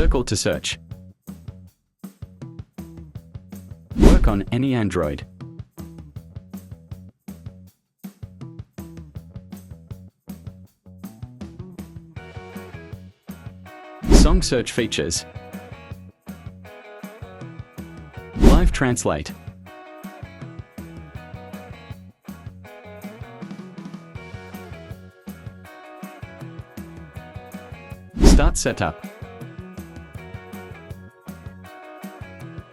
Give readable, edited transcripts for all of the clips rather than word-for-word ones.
Circle to search. Work on any Android. Song search features. Live translate. Start setup.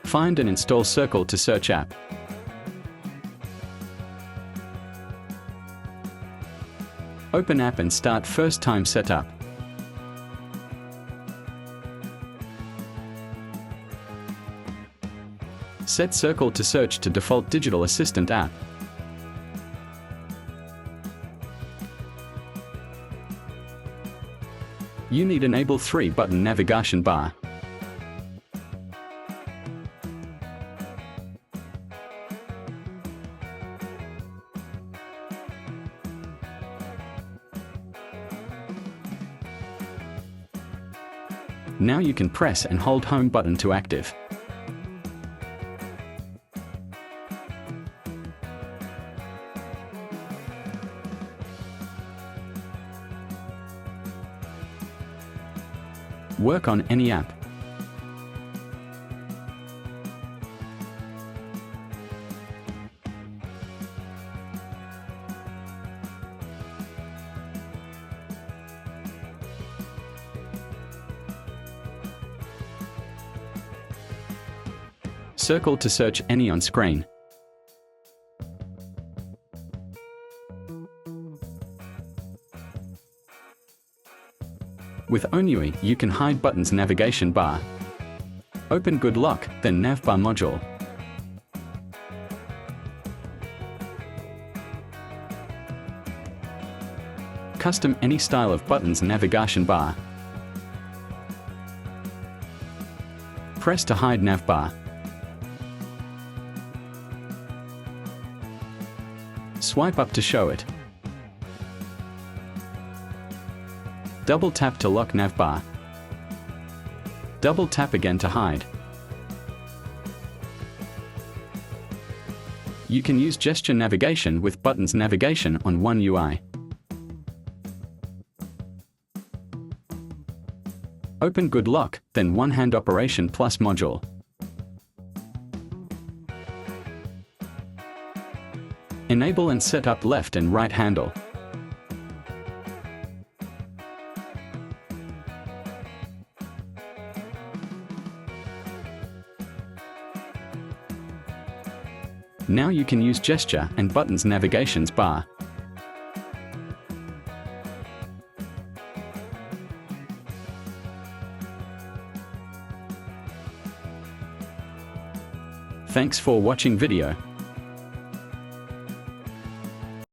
Find and install Circle to Search app. Open app and start first time setup. Set Circle to Search to default digital assistant app. You need enable 3-button navigation bar. Now you can press and hold home button to active. Work on any app. Circle to search any on screen. With OneUI, you can hide buttons navigation bar. Open Good Lock, then Navbar module. Custom any style of buttons navigation bar. Press to hide navbar. Swipe up to show it. Double tap to lock navbar. Double tap again to hide. You can use gesture navigation with buttons navigation on OneUI. Open Good Lock, then One Hand Operation Plus module. Enable and set up left and right handle. Now you can use gesture and buttons navigations bar. Thanks for watching video.